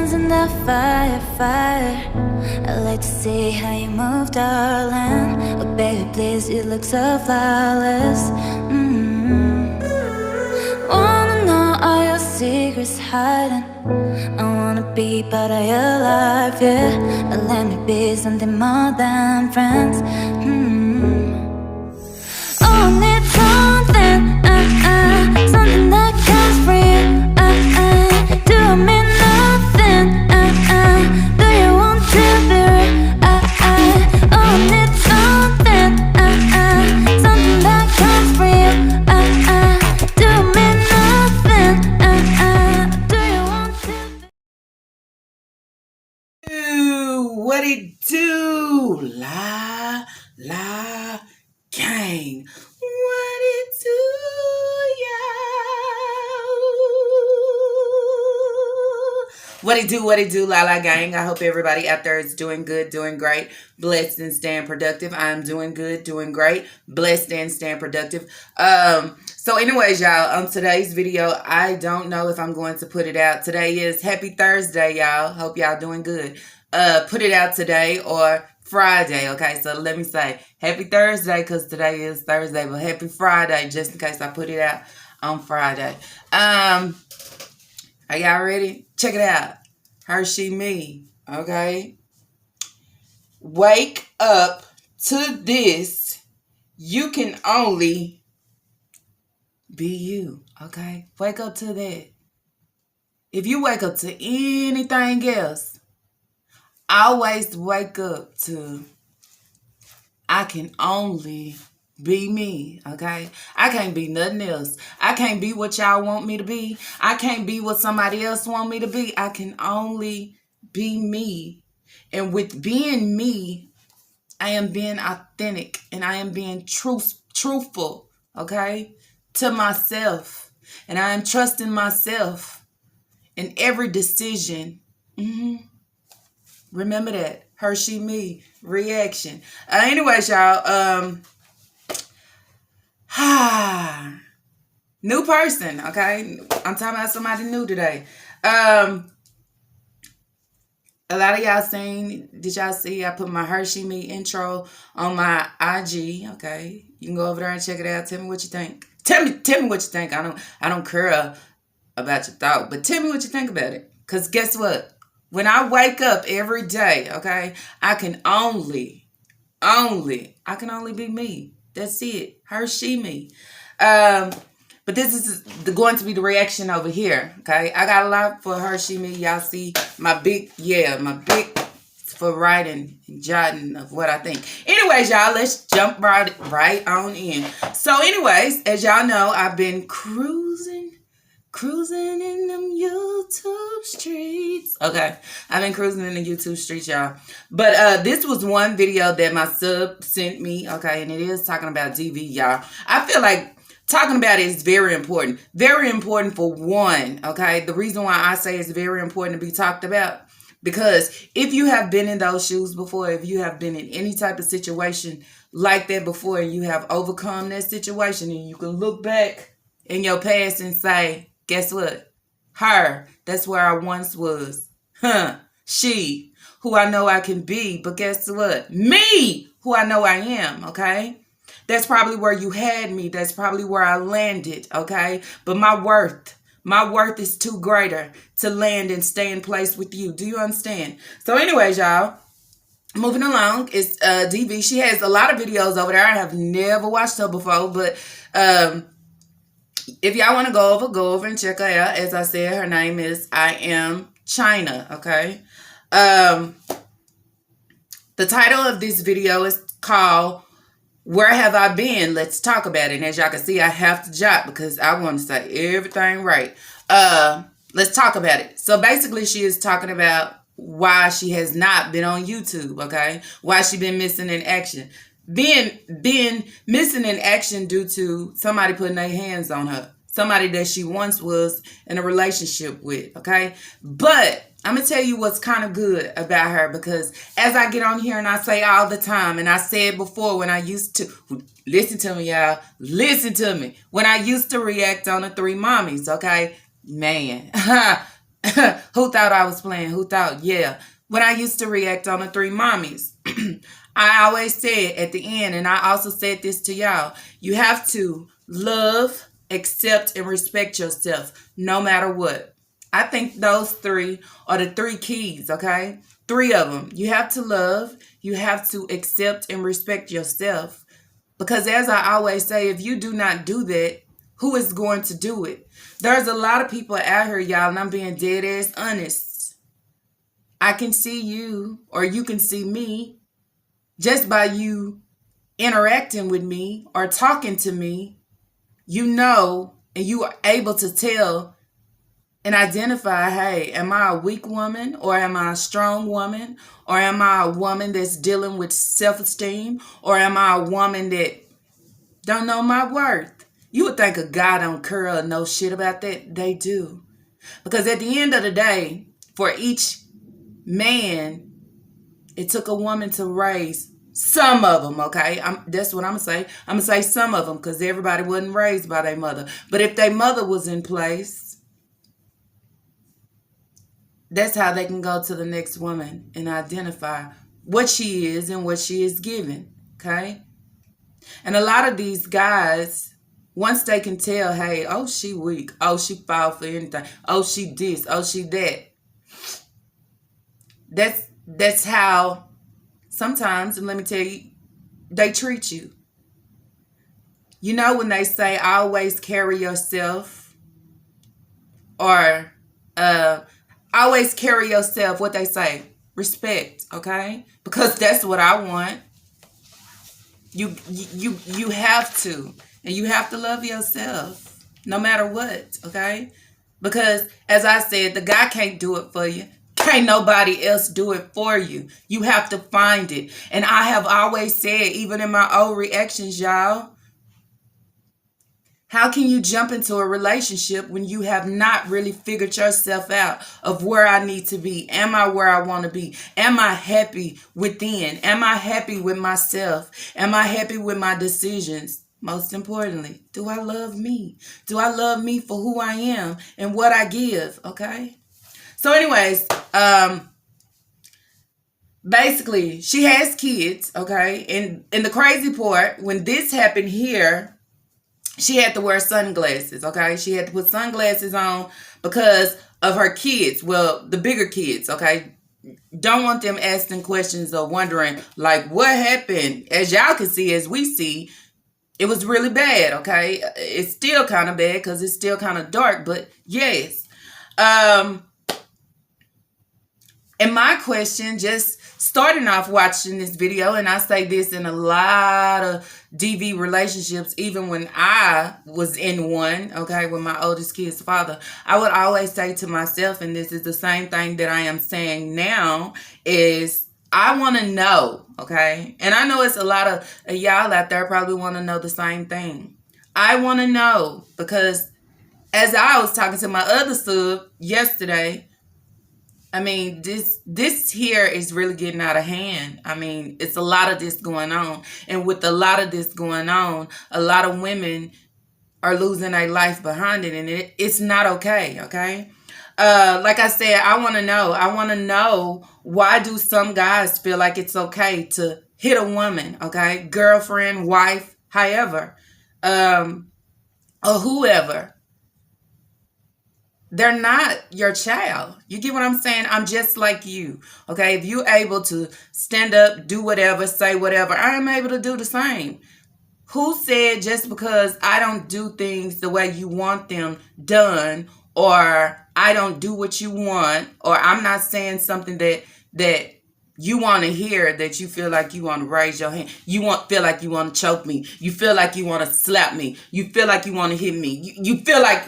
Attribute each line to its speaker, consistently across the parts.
Speaker 1: hands in the fire, fire. I like to see how you move, darling. Oh, baby, please, you look so flawless. Wanna know all your secrets hiding. I wanna be part of your life, yeah. Let me be something more than friends. Oh, I need something, something that comes from you. Do I mean nothing? Do you want to be real? Oh, I need something, something that comes from you. Do I mean nothing? Do you want to be?
Speaker 2: What it do? La gang. What it do, y'all? What it do, la gang. I hope everybody out there is doing good, doing great, blessed and staying productive. I'm doing good, doing great, blessed and staying productive. So anyways, y'all, on today's video, I don't know if I'm going to put it out. Today is Happy Thursday, y'all. Hope y'all doing good. Put it out today or Friday, okay? So let me say Happy Thursday because today is Thursday, but Happy Friday just in case I put it out on Friday. Are y'all ready? Check it out. Her, she, me, okay? Wake up to this. You can only be you, okay? Wake up to that. If you wake up to anything else, always wake up to I can only be me, okay? I can't be nothing else. I can't be what y'all want me to be. I can't be what somebody else want me to be. I can only be me. And with being me, I am being authentic and I am being truthful, okay, to myself. And I am trusting myself in every decision. Remember that. Her, she, me. Reaction. Anyways, y'all. New person, okay? I'm talking about somebody new today. A lot of y'all seen, did y'all see I put my Her, she, me intro on my IG, okay? You can go over there and check it out. Tell me what you think. Tell me what you think. I don't care about your thought, but tell me what you think about it. Because guess what? When I wake up every day, okay, I can only be me. That's it. Her, she, me. But this is going to be the reaction over here, okay? I got a lot for Her, she, me. Y'all see my big for writing and jotting of what I think. Anyways, y'all, let's jump right on in. So anyways, as y'all know, I've been cruising in them YouTube streets. Okay, I've been cruising in the YouTube streets, y'all. But this was one video that my sub sent me, okay, and it is talking about DV, y'all. I feel like talking about it is very important. Very important for one, okay? The reason why I say it's very important to be talked about, because if you have been in those shoes before, if you have been in any type of situation like that before, and you have overcome that situation, and you can look back in your past and say, guess what? Her, that's where I once was. She, who I know I can be, but guess what? Me, who I know I am, okay? That's probably where you had me. That's probably where I landed, okay? But my worth is too greater to land and stay in place with you. Do you understand? So anyways, y'all, moving along, it's DV. She has a lot of videos over there. I have never watched her before, but if y'all want to go over and check her out. As I said, her name is I Am China, okay? The title of this video is called Where Have I Been? Let's talk about it. And as y'all can see, I have to jot because I want to say everything right. Let's talk about it. So basically, she is talking about why she has not been on YouTube, okay? Why she been missing in action. Being missing in action due to somebody putting their hands on her. Somebody that she once was in a relationship with, okay? But I'm going to tell you what's kind of good about her, because as I get on here and I say all the time, and I said before when I used to, listen to me, y'all, listen to me. When I used to react on the Three Mommies, okay? Man, Who thought I was playing? Who thought? Yeah. When I used to react on the Three Mommies, I always said at the end, and I also said this to y'all, you have to love, accept, and respect yourself no matter what. I think those three are the three keys, okay? Three of them. You have to love, you have to accept and respect yourself. Because as I always say, if you do not do that, who is going to do it? There's a lot of people out here, y'all, and I'm being dead ass honest. I can see you, or you can see me, just by you interacting with me or talking to me. You know, and you are able to tell and identify, hey, am I a weak woman, or am I a strong woman, or am I a woman that's dealing with self-esteem, or am I a woman that don't know my worth? You would think a guy don't care or know shit about that. They do. Because at the end of the day, for each man, it took a woman to raise some of them, okay? That's what I'm going to say. I'm going to say some of them, because everybody wasn't raised by their mother. But if their mother was in place, that's how they can go to the next woman and identify what she is and what she is given, okay? And a lot of these guys, once they can tell, hey, oh, she weak. Oh, she fall for anything. Oh, she this. Oh, she that. That's how sometimes, and let me tell you, they treat you. You know when they say always carry yourself, or always carry yourself, what they say, respect, okay? Because that's what I want. You have to. And you have to love yourself no matter what, okay? Because as I said, the guy can't do it for you. Can't nobody else do it for you. You have to find it. And I have always said, even in my old reactions, y'all, how can you jump into a relationship when you have not really figured yourself out of where I need to be? Am I where I want to be? Am I happy within? Am I happy with myself? Am I happy with my decisions? Most importantly, do I love me? Do I love me for who I am and what I give? Okay. So anyways, basically she has kids. Okay. And the crazy part, when this happened here, she had to wear sunglasses, okay? She had to put sunglasses on because of her kids. Well, the bigger kids, okay? Don't want them asking questions or wondering, like, what happened? As y'all can see, as we see, it was really bad, okay? It's still kind of bad because it's still kind of dark, but yes. And my question, just starting off watching this video, and I say this in a lot of DV relationships, even when I was in one, okay, with my oldest kid's father, I would always say to myself, and this is the same thing that I am saying now, is I want to know, okay? And I know it's a lot of y'all out there probably want to know the same thing. I want to know, because as I was talking to my other sub yesterday, I mean, this here is really getting out of hand. I mean, it's a lot of this going on. And with a lot of this going on, a lot of women are losing their life behind it. And it's not okay, okay? Like I said, I want to know. I want to know, why do some guys feel like it's okay to hit a woman, okay? Girlfriend, wife, however, or whoever. They're not your child. You get what I'm saying? I'm just like you. Okay? If you're able to stand up, do whatever, say whatever, I am able to do the same. Who said just because I don't do things the way you want them done, or I don't do what you want, or I'm not saying something that you want to hear, that you feel like you want to raise your hand. Feel like you want to choke me. You feel like you want to slap me. You feel like you want to hit me. You feel like,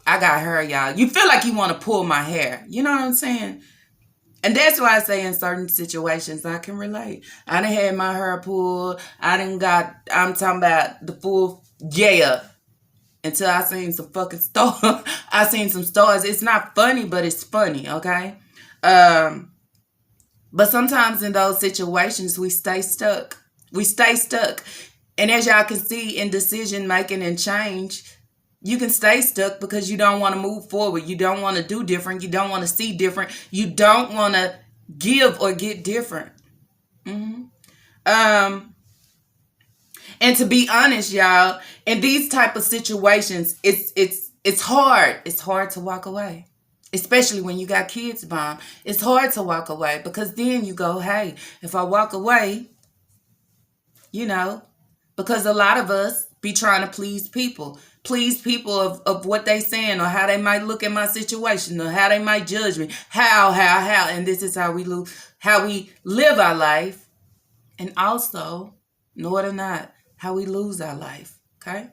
Speaker 2: I got hair, y'all. You feel like you want to pull my hair. You know what I'm saying? And that's why I say in certain situations, I can relate. I done had my hair pulled. I'm talking about the full, yeah. Until I seen some fucking stars. I seen some stars. It's not funny, but it's funny, okay? But sometimes in those situations, we stay stuck. We stay stuck. And as y'all can see in decision making and change, You can stay stuck because you don't want to move forward. You don't want to do different. You don't want to see different. You don't want to give or get different. Mm-hmm. And to be honest, y'all, in these type of situations, it's hard. It's hard to walk away. Especially when you got kids, mom. It's hard to walk away because then you go, hey, if I walk away, you know, because a lot of us be trying to please people of what they saying or how they might look at my situation or how they might judge me. How. And this is how we live our life. And also, know it or not, how we lose our life. Okay?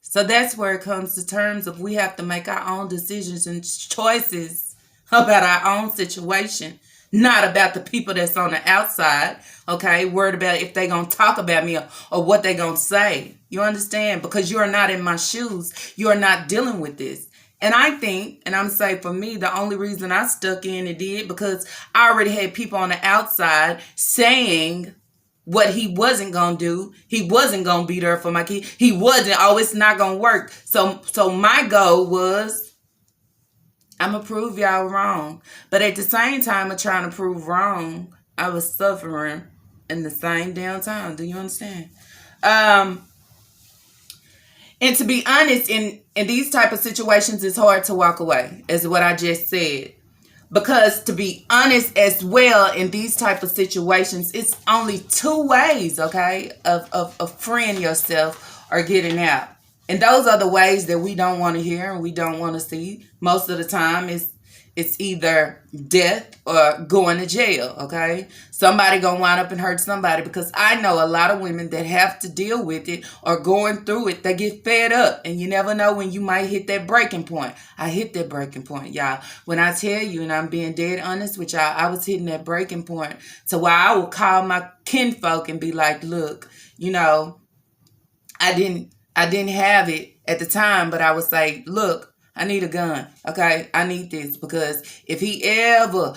Speaker 2: So that's where it comes to terms of we have to make our own decisions and choices about our own situation, not about the people that's on the outside, okay? Worried about if they going to talk about me or what they going to say. You understand? Because you are not in my shoes. You are not dealing with this. And I think, and I'm saying for me, the only reason I stuck in and did because I already had people on the outside saying what he wasn't going to do. He wasn't going to be there for my kid. He wasn't. Oh, it's not going to work. So my goal was, I'm going to prove y'all wrong. But at the same time of trying to prove wrong, I was suffering in the same damn time. Do you understand? And to be honest, in these type of situations, it's hard to walk away, is what I just said. Because to be honest as well, in these type of situations, it's only two ways, okay, of freeing yourself or getting out. And those are the ways that we don't want to hear and we don't want to see. Most of the time, it's either death or going to jail, okay? Somebody gonna wind up and hurt somebody because I know a lot of women that have to deal with it or going through it, they get fed up and you never know when you might hit that breaking point. I hit that breaking point, y'all. When I tell you, and I'm being dead honest with y'all, I was hitting that breaking point to where I would call my kinfolk and be like, look, you know, I didn't have it at the time, but I would say, look, I need a gun. Okay, I need this because if he ever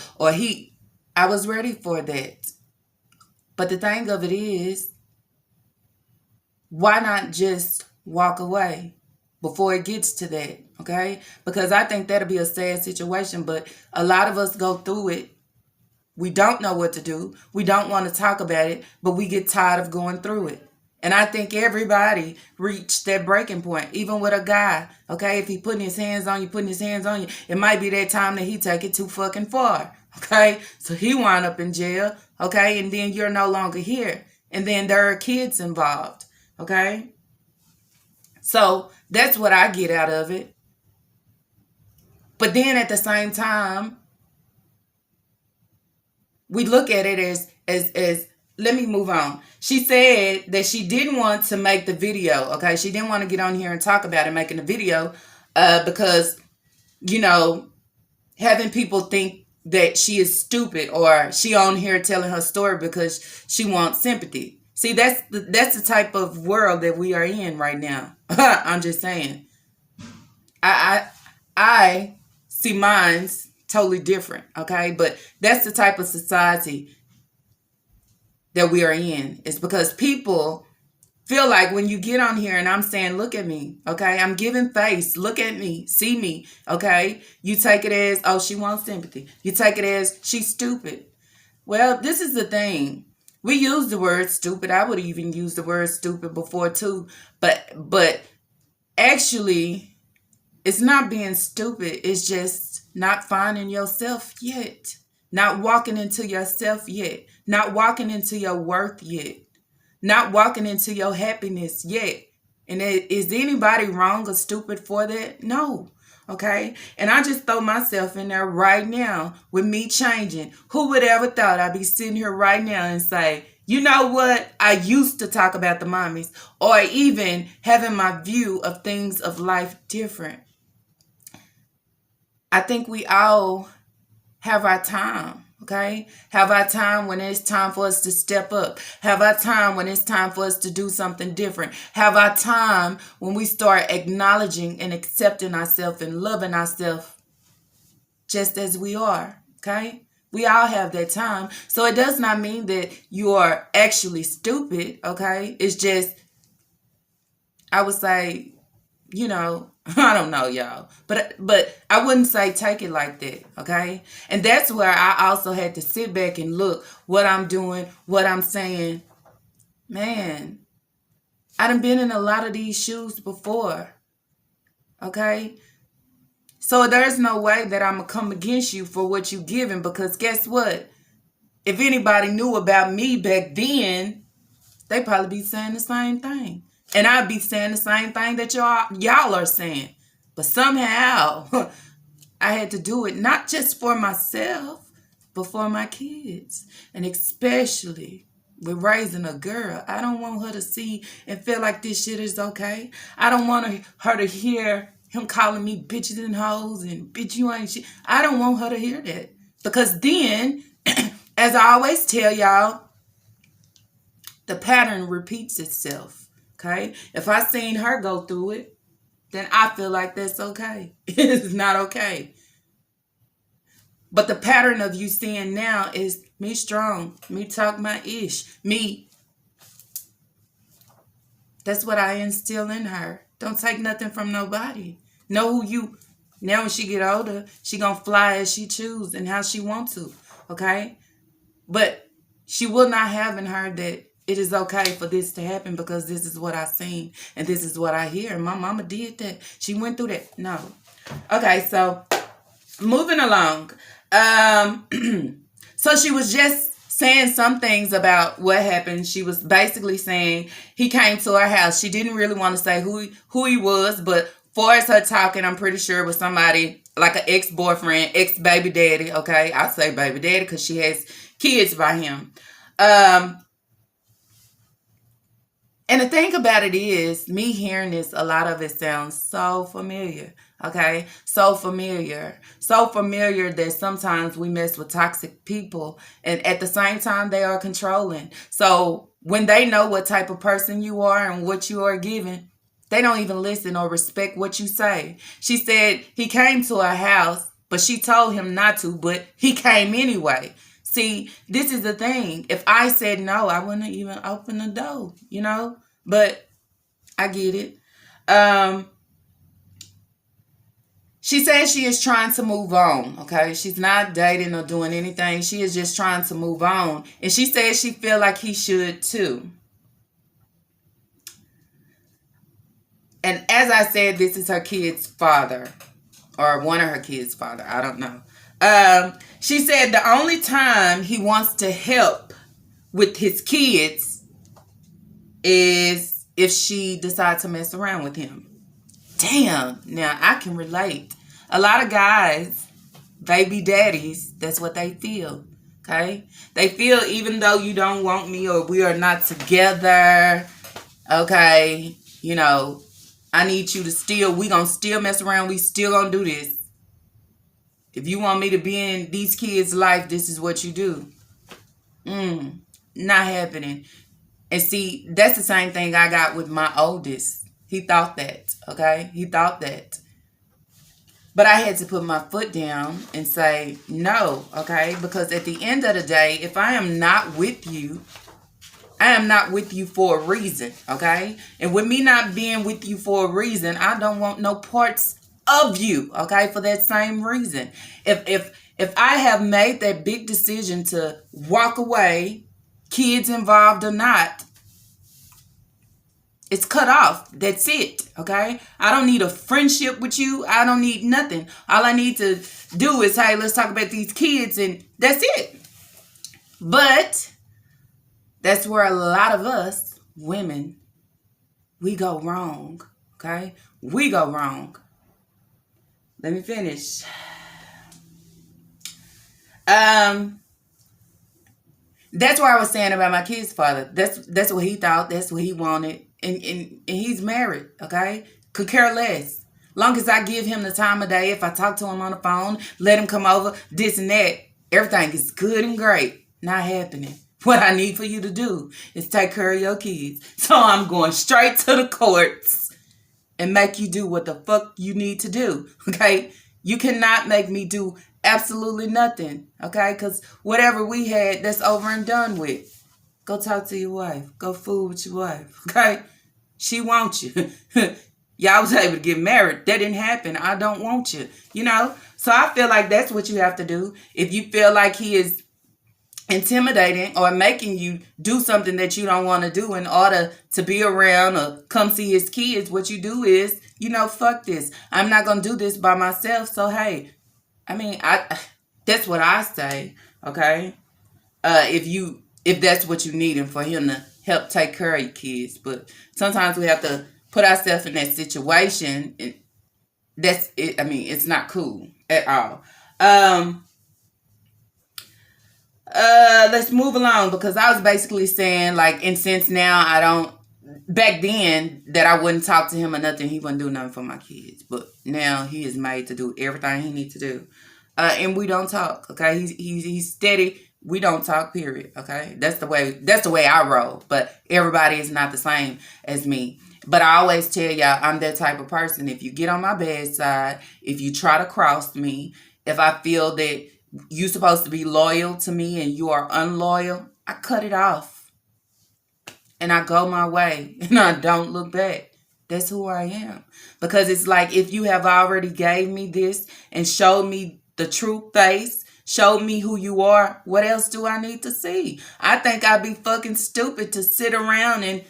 Speaker 2: I was ready for that. But the thing of it is, why not just walk away before it gets to that? Okay, because I think that'll be a sad situation. But a lot of us go through it. We don't know what to do. We don't want to talk about it, but we get tired of going through it. And I think everybody reached that breaking point, even with a guy. Okay, if he putting his hands on you, it might be that time that he take it too fucking far. Okay, so he wound up in jail. Okay, and then you're no longer here. And then there are kids involved. Okay, so that's what I get out of it. But then at the same time, we look at it as let me move on. She said that she didn't want to make the video, okay? She didn't want to get on here and talk about it, making the video, because, you know, having people think that she is stupid or she on here telling her story because she wants sympathy. See, that's the type of world that we are in right now. I'm just saying. I see mine's totally different, okay? But that's the type of society that we are in. It's because people feel like when you get on here and I'm saying, look at me, okay? I'm giving face. Look at me. See me, okay? You take it as, oh, she wants sympathy. You take it as, she's stupid. Well, this is the thing. We use the word stupid. I would even use the word stupid before too. But actually, it's not being stupid. It's just not finding yourself yet. Not walking into yourself yet. Not walking into your worth yet. Not walking into your happiness yet. And is anybody wrong or stupid for that? No. Okay? And I just throw myself in there right now with me changing. Who would ever thought I'd be sitting here right now and say, you know what? I used to talk about the mommies, or even having my view of things of life different. I think we all have our time, okay? Have our time when it's time for us to step up. Have our time when it's time for us to do something different. Have our time when we start acknowledging and accepting ourselves and loving ourselves just as we are, okay? We all have that time. So it does not mean that you are actually stupid, okay? It's just, I would say, you know, I don't know, y'all. But I wouldn't say take it like that, okay? And that's where I also had to sit back and look what I'm doing, what I'm saying. Man, I done been in a lot of these shoes before, okay? So there's no way that I'm going to come against you for what you giving, because guess what? If anybody knew about me back then, they probably be saying the same thing. And I'd be saying the same thing that y'all are saying. But somehow, I had to do it not just for myself, but for my kids. And especially with raising a girl. I don't want her to see and feel like this shit is okay. I don't want her to hear him calling me bitches and hoes and bitch you ain't shit. I don't want her to hear that. Because then, as I always tell y'all, the pattern repeats itself, okay? If I seen her go through it, then I feel like that's okay. It's not okay. But the pattern of you seeing now is me strong, me talk my ish, me. That's what I instill in her. Don't take nothing from nobody. Know who you. Now when she get older, she gonna fly as she choose and how she want to, okay? But she will not have in her that it is okay for this to happen because this is what I seen and this is what I hear. And my mama did that. She went through that. No. Okay, so moving along. So she was just saying some things about what happened. She was basically saying he came to her house. She didn't really want to say who he was, but far as her talking, I'm pretty sure it was somebody like an ex-boyfriend, ex-baby daddy. Okay, I say baby daddy because she has kids by him. And the thing about it is, me hearing this, a lot of it sounds so familiar, okay? So familiar. So familiar that sometimes we mess with toxic people, and at the same time, they are controlling. So when they know what type of person you are and what you are giving, they don't even listen or respect what you say. She said he came to her house, but she told him not to, but he came anyway. See, this is the thing. If I said no, I wouldn't even open the door, you know? But I get it. She says she is trying to move on, okay? She's not dating or doing anything. She is just trying to move on. And she says she feel like he should too. And as I said, this is her kid's father. Or one of her kids' father. I don't know. She said the only time he wants to help with his kids is if she decides to mess around with him. Damn. Now, I can relate. A lot of guys, baby daddies, that's what they feel. Okay? They feel even though you don't want me or we are not together, okay, you know, I need you to still, we gonna still mess around. We still gonna do this. If you want me to be in these kids' life, this is what you do. Not happening. And see, that's the same thing I got with my oldest. He thought that, okay? He thought that. But I had to put my foot down and say no, okay? Because at the end of the day, if I am not with you, I am not with you for a reason, okay? And with me not being with you for a reason, I don't want no parts of you, okay? For that same reason. If I have made that big decision to walk away, kids involved or not, it's cut off. That's it, okay? I don't need a friendship with you. I don't need nothing. All I need to do is, hey, let's talk about these kids, and that's it. But that's where a lot of us, women, we go wrong, okay? We go wrong. Let me finish. That's what I was saying about my kid's father. That's what he thought. That's what he wanted. And he's married, okay? Could care less. Long as I give him the time of day, if I talk to him on the phone, let him come over, this and that, everything is good and great. Not happening. What I need for you to do is take care of your kids. So I'm going straight to the courts and make you do what the fuck you need to do, okay? You cannot make me do absolutely nothing, okay? Because whatever we had, that's over and done with. Go talk to your wife. Go fool with your wife, okay? She wants you. Y'all was able to get married. That didn't happen. I don't want you. So I feel like that's what you have to do. If you feel like he is intimidating or making you do something that you don't want to do in order to be around or come see his kids, what you do is, fuck this. I'm not going to do this by myself. So, hey, that's what I say. Okay. If that's what you need and for him to help take care of your kids. But sometimes we have to put ourselves in that situation, and that's it. It's not cool at all. Let's move along, because I was basically saying, like, and since now I don't, back then that I wouldn't talk to him or nothing, he wouldn't do nothing for my kids. But now he is made to do everything he needs to do. And we don't talk, okay? He's steady. We don't talk, period, okay? That's the way I roll. But everybody is not the same as me. But I always tell y'all, I'm that type of person. If you get on my bedside, if you try to cross me, if I feel that you're supposed to be loyal to me and you are unloyal, I cut it off. And I go my way. And I don't look back. That's who I am. Because it's like, if you have already gave me this and showed me the true face, showed me who you are, what else do I need to see? I think I'd be fucking stupid to sit around and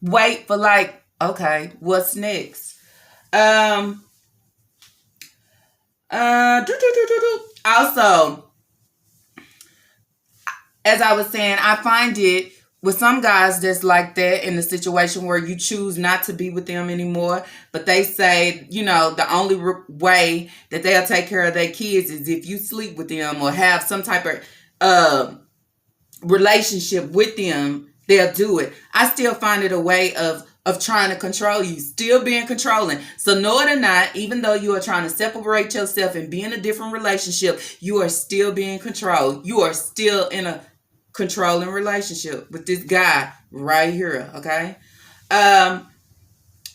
Speaker 2: wait for, like, okay, what's next? Also, as I was saying, I find it with some guys that's like that, in the situation where you choose not to be with them anymore, but they say, the only way that they'll take care of their kids is if you sleep with them or have some type of relationship with them, they'll do it. I still find it a way of trying to control you, still being controlling. So know it or not, even though you are trying to separate yourself and be in a different relationship, you are still being controlled. You are still in a controlling relationship with this guy right here, okay? And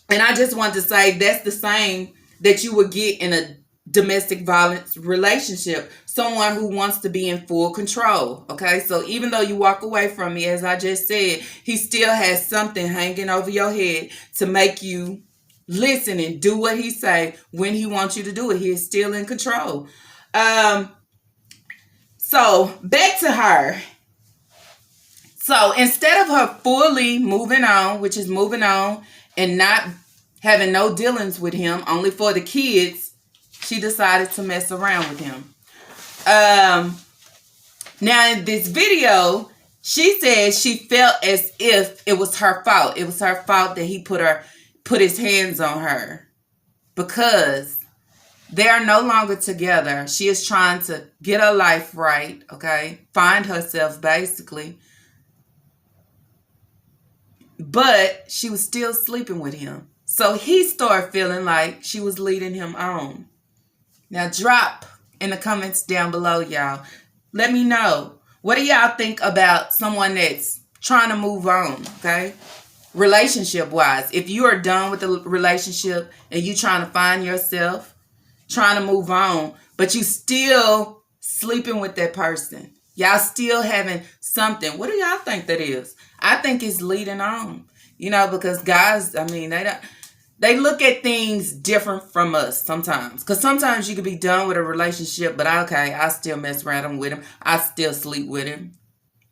Speaker 2: I just want to say that's the same that you would get in a domestic violence relationship. Someone who wants to be in full control, okay? So even though you walk away from me, as I just said, he still has something hanging over your head to make you listen and do what he say when he wants you to do it. He is still in control. So back to her. So instead of her fully moving on, which is moving on and not having no dealings with him, only for the kids, she decided to mess around with him. Now in this video, she said she felt as if it was her fault. It was her fault that he put his hands on her, because they are no longer together. She is trying to get her life right, okay? Find herself, basically. But she was still sleeping with him. So he started feeling like she was leading him on. Now drop in the comments down below, y'all. Let me know. What do y'all think about someone that's trying to move on, okay? Relationship-wise. If you are done with the relationship and you trying to find yourself, trying to move on, but you still sleeping with that person. Y'all still having something. What do y'all think that is? I think it's leading on. Because guys, they look at things different from us sometimes. Because sometimes you could be done with a relationship, but okay, I still mess around with him. I still sleep with him.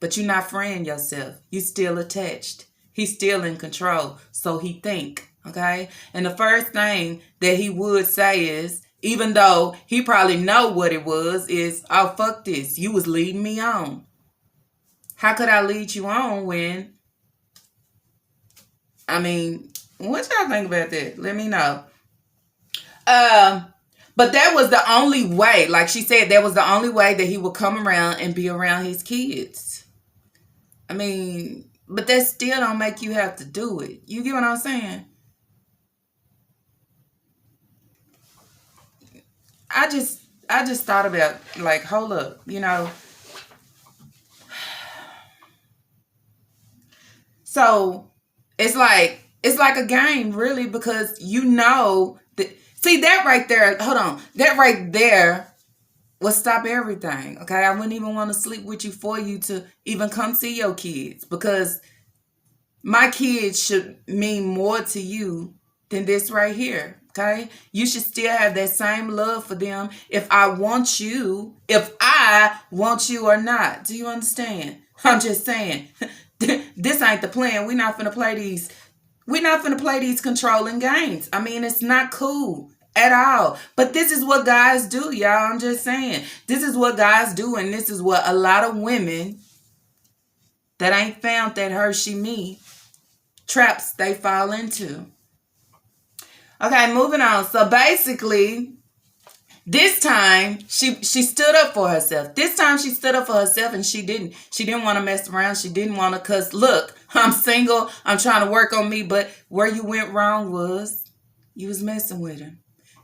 Speaker 2: But you're not freeing yourself. You still attached. He's still in control. So he think, okay? And the first thing that he would say is, even though he probably know what it was, is, oh, fuck this. You was leading me on. How could I lead you on when, what y'all think about that? Let me know. But that was the only way, like she said, that was the only way that he would come around and be around his kids. But that still don't make you have to do it. You get what I'm saying? I just thought about, like, hold up, So it's like a game, really, because that. See, that right there, hold on. That right there would stop everything, okay? I wouldn't even want to sleep with you for you to even come see your kids, because my kids should mean more to you than this right here. Okay? You should still have that same love for them if I want you or not. Do you understand? I'm just saying. This ain't the plan. We're not finna play these controlling games. I mean, it's not cool at all. But this is what guys do, y'all. I'm just saying. This is what guys do, and this is what a lot of women that ain't found that Hershey me traps they fall into. Okay, moving on. So basically, this time she stood up for herself. This time she stood up for herself, and she didn't want to mess around. She didn't want to cuss. Look, I'm single. I'm trying to work on me. But where you went wrong was you was messing with him.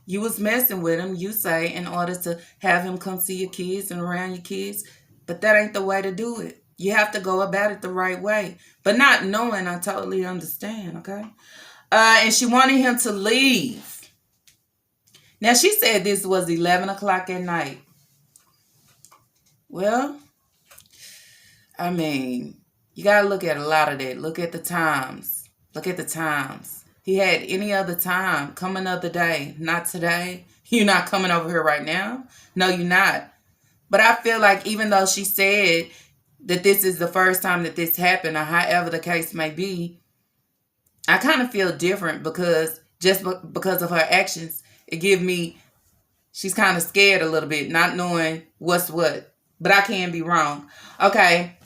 Speaker 2: You was messing with him, you say, in order to have him come see your kids and around your kids. But that ain't the way to do it. You have to go about it the right way. But not knowing, I totally understand, okay? And she wanted him to leave. Now, she said this was 11 o'clock at night. Well, I mean, you got to look at a lot of that. Look at the times. Look at the times. He had any other time. Come another day. Not today. You're not coming over here right now? No, you're not. But I feel like even though she said that this is the first time that this happened, or however the case may be, I kind of feel different because because of her actions, it give me, she's kind of scared a little bit, not knowing what's what. But I can be wrong. Okay.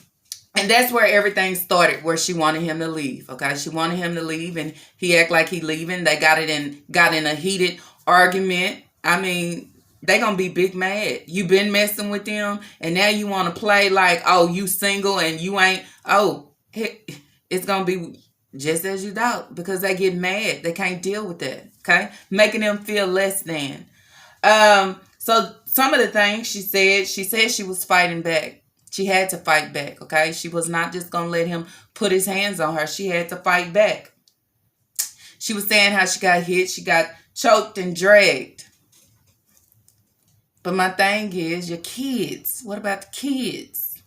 Speaker 2: And that's where everything started, where she wanted him to leave. Okay. She wanted him to leave, and he act like he leaving. They got in a heated argument. I mean, they gonna be big mad. You been messing with them, and now you want to play like, oh, you single and you ain't. Oh, it's gonna be just as you thought, because they get mad. They can't deal with that. Okay, making them feel less than. So some of the things she said she was fighting back. She had to fight back. Okay, she was not just gonna let him put his hands on her. She had to fight back. She was saying how she got hit, she got choked and dragged. But my thing is, your kids. What about the kids?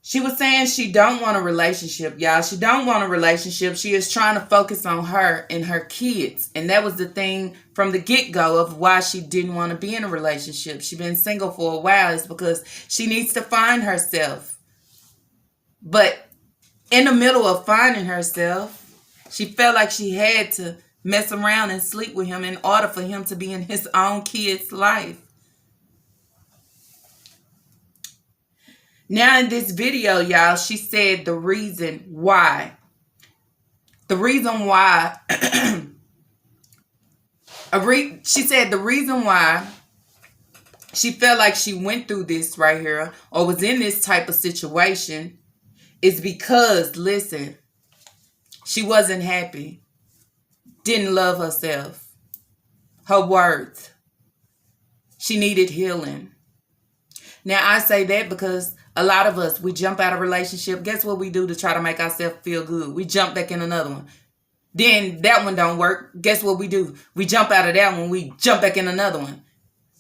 Speaker 2: She was saying she don't want a relationship, y'all. She don't want a relationship. She is trying to focus on her and her kids. And that was the thing from the get-go of why she didn't want to be in a relationship. She's been single for a while. It's because she needs to find herself. But in the middle of finding herself, she felt like she had to mess around and sleep with him in order for him to be in his own kid's life. Now in this video, y'all, she said the reason why. The reason why. She said the reason why she felt like she went through this right here, or was in this type of situation, is because, listen, she wasn't happy. Didn't love herself. Her worth. She needed healing. Now, I say that because a lot of us, we jump out of a relationship. Guess what we do to try to make ourselves feel good? We jump back in another one. Then that one don't work. Guess what we do? We jump out of that one. We jump back in another one.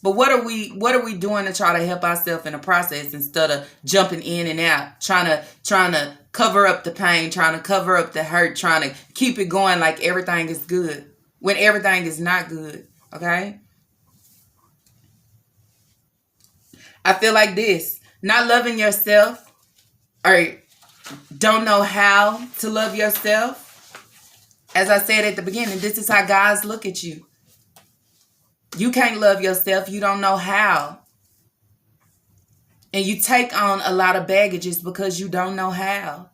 Speaker 2: But what are we doing to try to help ourselves in the process instead of jumping in and out, trying to cover up the pain, trying to cover up the hurt, trying to keep it going like everything is good when everything is not good, okay? I feel like this, not loving yourself or don't know how to love yourself. As I said at the beginning, this is how guys look at you. You can't love yourself. You don't know how. And you take on a lot of baggages because you don't know how.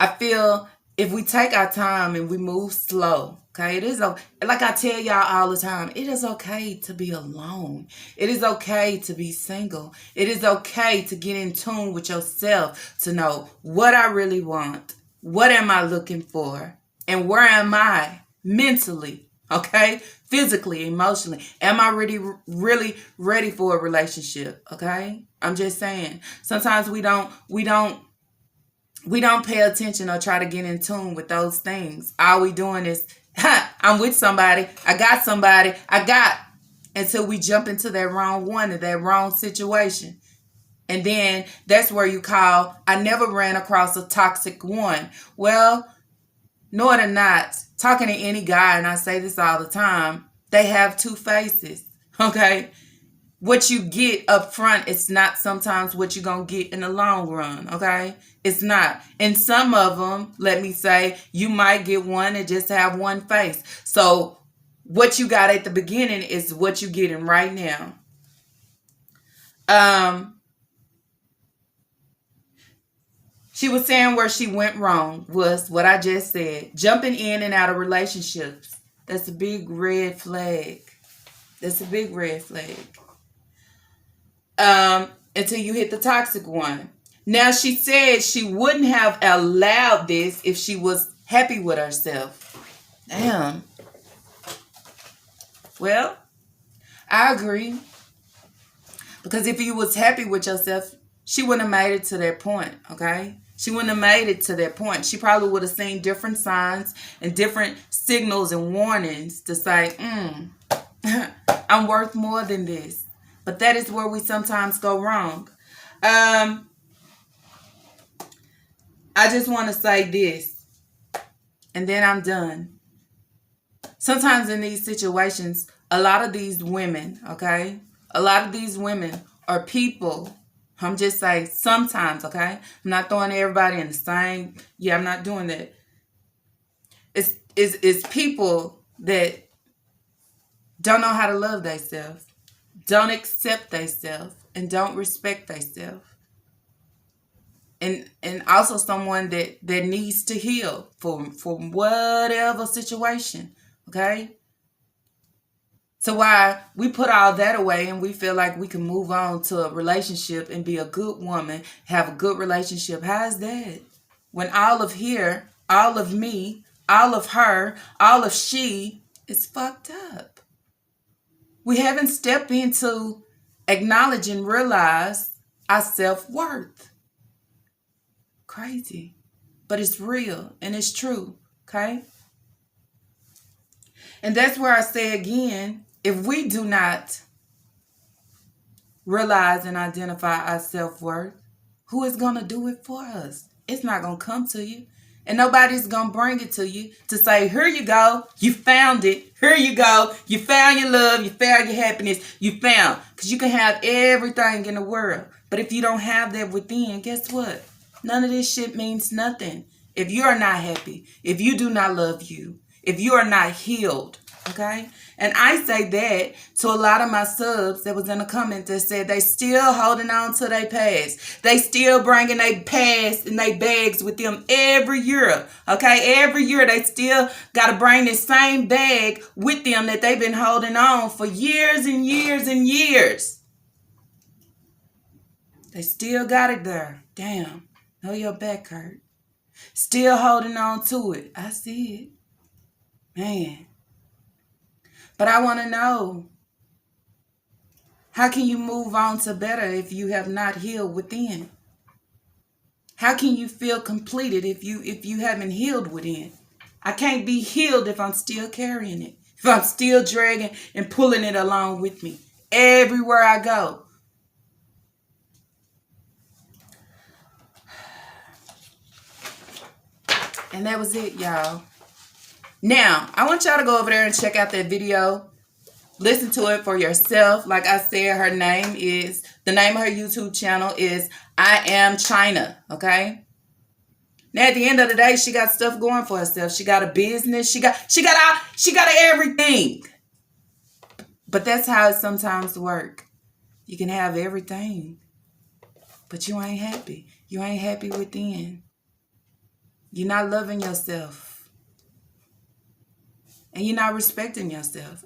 Speaker 2: I feel if we take our time and we move slow, okay, it is like I tell y'all all the time, it is okay to be alone. It is okay to be single. It is okay to get in tune with yourself, to know what I really want, what am I looking for, and where am I mentally, okay, physically, emotionally. Am I really ready for a relationship, okay? I'm just saying. Sometimes we don't pay attention or try to get in tune with those things. All we doing is, I'm with somebody, I got, until we jump into that wrong one, or that wrong situation. And then that's where you call, I never ran across a toxic one. Well, no, they're not. Talking to any guy, and I say this all the time, they have two faces, okay? What you get up front, it's not sometimes what you're going to get in the long run, okay? It's not. And some of them, let me say, you might get one and just have one face. So what you got at the beginning is what you're getting right now. She was saying where she went wrong was what I just said. Jumping in and out of relationships. That's a big red flag. That's a big red flag. Until you hit the toxic one. Now, she said she wouldn't have allowed this if she was happy with herself. Damn. Well, I agree. Because if you was happy with yourself, she wouldn't have made it to that point, okay? She wouldn't have made it to that point. She probably would have seen different signs and different signals and warnings to say, I'm worth more than this. But that is where we sometimes go wrong. I just want to say this, and then I'm done. Sometimes in these situations, a lot of these women, okay? A lot of these women are people. I'm just saying sometimes, okay? I'm not throwing everybody in the same. Yeah, I'm not doing that. It's people that don't know how to love themselves, don't accept themselves, and don't respect themselves. And also someone that needs to heal from whatever situation, okay? So why we put all that away and we feel like we can move on to a relationship and be a good woman, have a good relationship. How is that? When all of here, all of me, all of her, all of she is fucked up. We haven't stepped into acknowledge and realize our self-worth. Crazy. But it's real and it's true, okay? And that's where I say again, if we do not realize and identify our self-worth, who is going to do it for us? It's not going to come to you. And nobody's going to bring it to you to say, here you go. You found it. Here you go. You found your love. You found your happiness. You found. Because you can have everything in the world. But if you don't have that within, guess what? None of this shit means nothing. If you are not happy, if you do not love you, if you are not healed, okay? And I say that to a lot of my subs that was in the comment that said they still holding on to their past. They still bringing their past and their bags with them every year, okay? Every year they still got to bring this same bag with them that they've been holding on for years and years and years. They still got it there. Damn, know your back hurt. Still holding on to it. I see it. Man. But I want to know, how can you move on to better if you have not healed within? How can you feel completed if you haven't healed within? I can't be healed if I'm still carrying it. If I'm still dragging and pulling it along with me everywhere I go. And that was it, y'all. Now, I want y'all to go over there and check out that video. Listen to it for yourself. Like I said, the name of her YouTube channel is I Am China, okay? Now, at the end of the day, she got stuff going for herself. She got a business. She got everything. But that's how it sometimes works. You can have everything, but you ain't happy. You ain't happy within. You're not loving yourself. And you're not respecting yourself.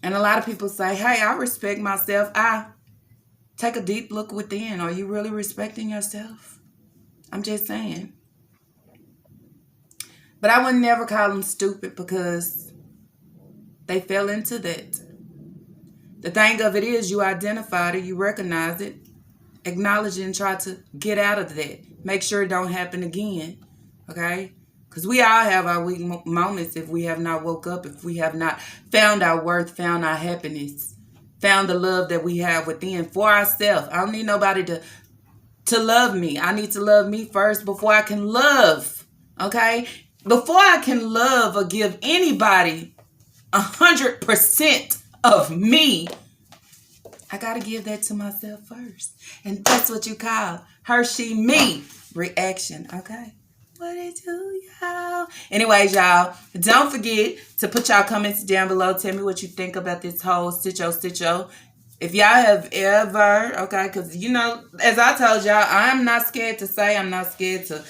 Speaker 2: And a lot of people say, hey, I respect myself. Take a deep look within. Are you really respecting yourself? I'm just saying. But I would never call them stupid because they fell into that. The thing of it is you identified it, you recognize it, acknowledge it, and try to get out of that. Make sure it don't happen again. Okay? Because we all have our weak moments if we have not woke up, if we have not found our worth, found our happiness, found the love that we have within for ourselves. I don't need nobody to love me. I need to love me first before I can love. Okay? before I can love or give anybody 100% of me, I gotta give that to myself first. And that's what you call Hershey me reaction, okay? What it do, y'all? Anyways, y'all, don't forget to put y'all comments down below. Tell me what you think about this whole stitcho. If y'all have ever, okay, because, you know, as I told y'all, I'm not scared to say, I'm not scared to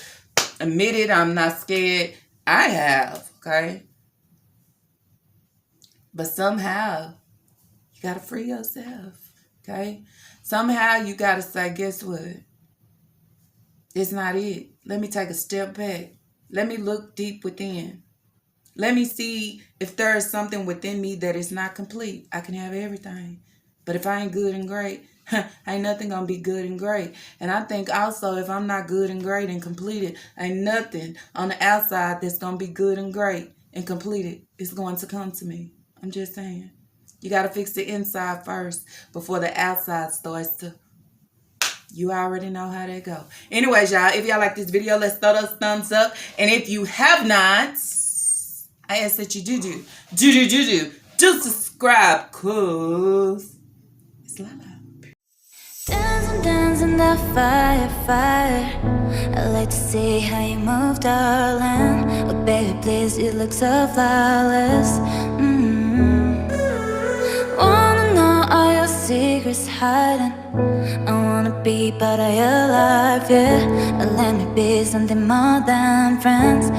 Speaker 2: admit it, I'm not scared. I have, okay? But somehow, you got to free yourself, okay? Somehow, you got to say, guess what? It's not it. Let me take a step back. Let me look deep within. Let me see if there is something within me that is not complete. I can have everything. But if I ain't good and great, ain't nothing going to be good and great. And I think also if I'm not good and great and completed, ain't nothing on the outside that's going to be good and great and completed is going to come to me. I'm just saying. You got to fix the inside first before the outside starts to... You already know how that go. Anyways, y'all, if y'all like this video, let's throw those thumbs up. And if you have not, I ask that you do subscribe, cause it's live.
Speaker 1: Dance in the fire. I like to see how you move, darling. Oh, baby, please, you look so flawless. Wanna know all your secrets hiding. I wanna be part of your life, yeah. But let me be something more than friends.